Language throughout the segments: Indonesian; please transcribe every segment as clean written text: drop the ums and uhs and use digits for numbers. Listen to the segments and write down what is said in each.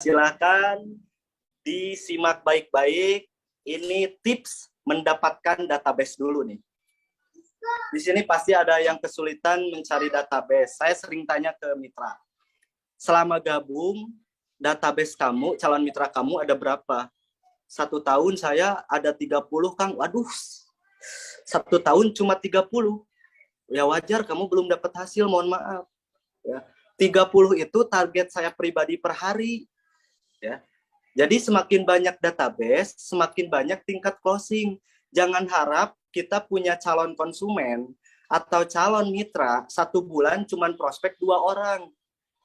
Silakan disimak baik-baik. Ini tips mendapatkan database dulu nih. Di sini pasti ada yang kesulitan mencari database. Saya sering tanya ke mitra. Selama gabung, database kamu, calon mitra kamu ada berapa? 1 tahun saya ada 30, Kang. Waduh, 1 tahun cuma 30. Ya wajar, kamu belum dapat hasil, mohon maaf. Ya. 30 itu target saya pribadi per hari. Ya. Jadi semakin banyak database, semakin banyak tingkat closing. Jangan harap kita punya calon konsumen atau calon mitra 1 bulan cuman prospek 2 orang.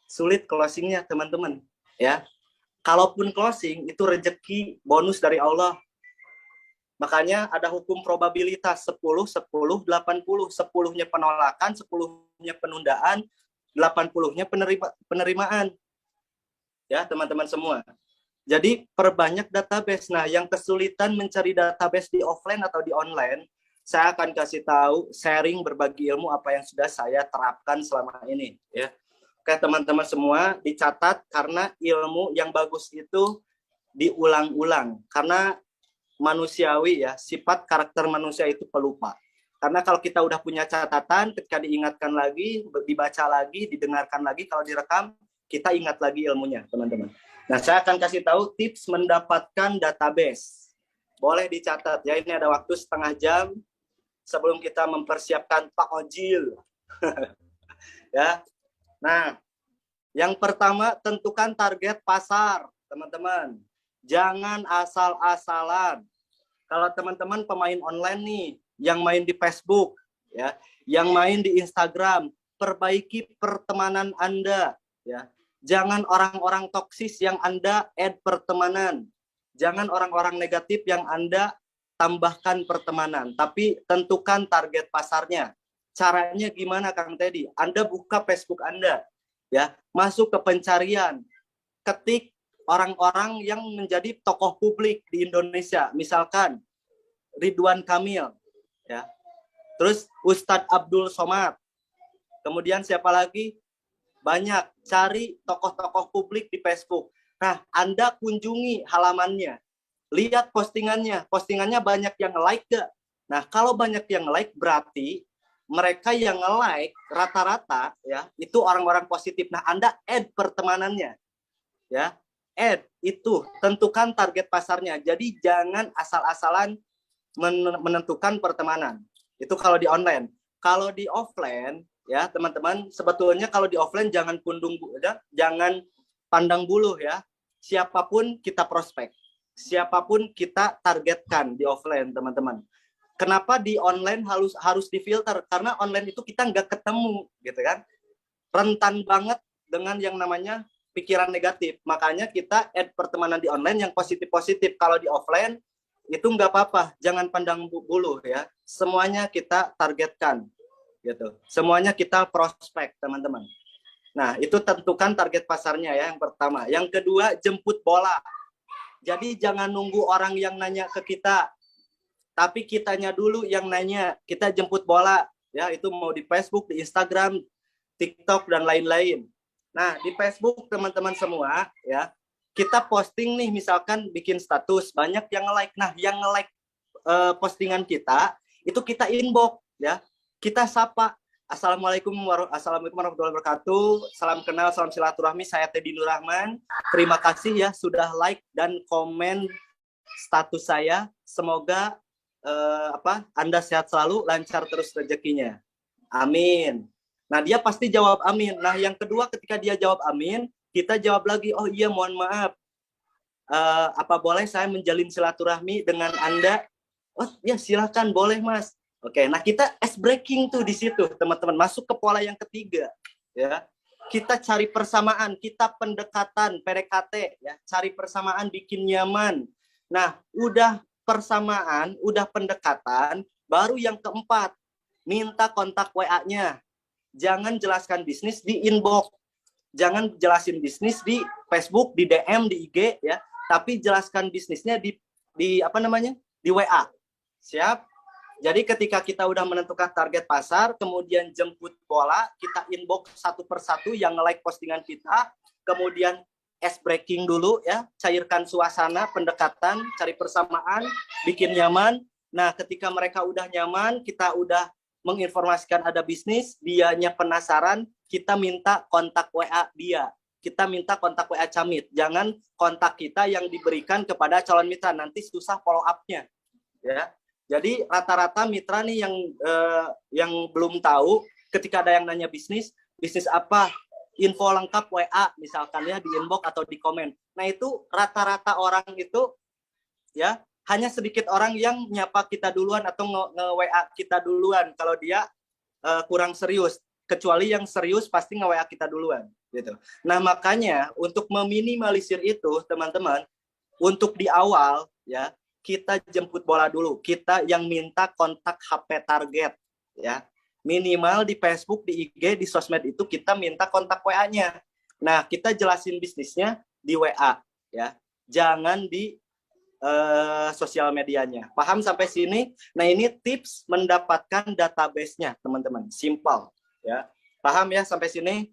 Sulit closingnya, teman-teman. Ya, kalaupun closing itu rezeki bonus dari Allah. Makanya ada hukum probabilitas 10, 10, 80. 10-nya penolakan, 10-nya penundaan, 80-nya penerimaan. Ya, teman-teman semua. Jadi perbanyak database. Nah, yang kesulitan mencari database di offline atau di online, saya akan kasih tahu, sharing, berbagi ilmu apa yang sudah saya terapkan selama ini. Ya, oke teman-teman semua, dicatat karena ilmu yang bagus itu diulang-ulang. Karena manusiawi ya, sifat karakter manusia itu pelupa. Karena kalau kita udah punya catatan, ketika diingatkan lagi, dibaca lagi, didengarkan lagi, kalau direkam, kita ingat lagi ilmunya, teman-teman. Nah, saya akan kasih tahu tips mendapatkan database. Boleh dicatat ya, ini ada waktu setengah jam sebelum kita mempersiapkan takjil. Ya. Nah, yang pertama tentukan target pasar, teman-teman. Jangan asal-asalan. Kalau teman-teman pemain online nih, yang main di Facebook, ya, yang main di Instagram, perbaiki pertemanan Anda, ya. Jangan orang-orang toksis yang Anda add pertemanan. Jangan orang-orang negatif yang Anda tambahkan pertemanan. Tapi tentukan target pasarnya. Caranya gimana, Kang Teddy? Anda buka Facebook Anda, ya, masuk ke pencarian, ketik orang-orang yang menjadi tokoh publik di Indonesia. Misalkan Ridwan Kamil, ya. Terus Ustadz Abdul Somad. Kemudian siapa lagi? Banyak, cari tokoh-tokoh publik di Facebook. Nah, Anda kunjungi halamannya, lihat postingannya. Postingannya banyak yang like gak? Nah, kalau banyak yang like berarti mereka yang nge-like rata-rata ya itu orang-orang positif. Nah, Anda add pertemanannya, ya, add itu, tentukan target pasarnya. Jadi jangan asal-asalan menentukan pertemanan. Itu kalau di online. Kalau di offline, ya teman-teman, sebetulnya kalau di offline jangan jangan pandang bulu ya. Siapapun kita prospek, siapapun kita targetkan di offline, teman-teman. Kenapa di online harus difilter? Karena online itu kita nggak ketemu, gitu kan? Rentan banget dengan yang namanya pikiran negatif. Makanya kita add pertemanan di online yang positif-positif. Kalau di offline itu nggak apa-apa, jangan pandang bulu ya. Semuanya kita targetkan. Gitu. Semuanya kita prospek, teman-teman. Nah, itu tentukan target pasarnya ya, yang pertama. Yang kedua, jemput bola. Jadi jangan nunggu orang yang nanya ke kita, tapi kitanya dulu yang nanya. Kita jemput bola, ya, itu mau di Facebook, di Instagram, TikTok, dan lain-lain. Nah, di Facebook, teman-teman semua, ya, kita posting nih, misalkan bikin status, banyak yang nge-like. Nah, yang nge-like postingan kita, itu kita inbox, ya. Kita sapa, Assalamualaikum warahmatullahi wabarakatuh. Salam kenal, salam silaturahmi. Saya Teddy Nur Rahman. Terima kasih ya sudah like dan komen status saya. Semoga Anda sehat selalu, lancar terus rezekinya. Amin. Nah, dia pasti jawab amin. Nah, yang kedua ketika dia jawab amin, kita jawab lagi, oh iya mohon maaf. Apa boleh saya menjalin silaturahmi dengan Anda? Oh ya silakan, boleh Mas. Oke, nah kita ice breaking tuh di situ, teman-teman. Masuk ke pola yang ketiga, ya. Kita cari persamaan, kita pendekatan, PDKT, ya. Cari persamaan, bikin nyaman. Nah, udah persamaan, udah pendekatan, baru yang keempat, minta kontak WA-nya. Jangan jelaskan bisnis di inbox. Jangan jelasin bisnis di Facebook, di DM, di IG, ya. Tapi jelaskan bisnisnya di apa namanya? Di WA. Siap? Jadi ketika kita udah menentukan target pasar, kemudian jemput bola, kita inbox satu persatu yang nge-like postingan kita, kemudian ice breaking dulu ya, cairkan suasana, pendekatan, cari persamaan, bikin nyaman. Nah, ketika mereka udah nyaman, kita udah menginformasikan ada bisnis, dianya penasaran, kita minta kontak WA dia. Kita minta kontak WA Camit. Jangan kontak kita yang diberikan kepada calon mitra, nanti susah follow up-nya. Ya. Jadi rata-rata mitra nih yang belum tahu, ketika ada yang nanya bisnis apa? Info lengkap WA misalkan ya, di inbox atau di komen. Nah itu rata-rata orang itu ya hanya sedikit orang yang nyapa kita duluan atau nge-WA kita duluan kalau dia kurang serius. Kecuali yang serius pasti nge-WA kita duluan gitu. Nah makanya untuk meminimalisir itu teman-teman, untuk di awal ya kita jemput bola dulu. Kita yang minta kontak HP target ya. Minimal di Facebook, di IG, di sosmed itu kita minta kontak WA-nya. Nah, kita jelasin bisnisnya di WA ya. Jangan di sosial medianya. Paham sampai sini? Nah, ini tips mendapatkan database-nya, teman-teman. Simple ya. Paham ya sampai sini?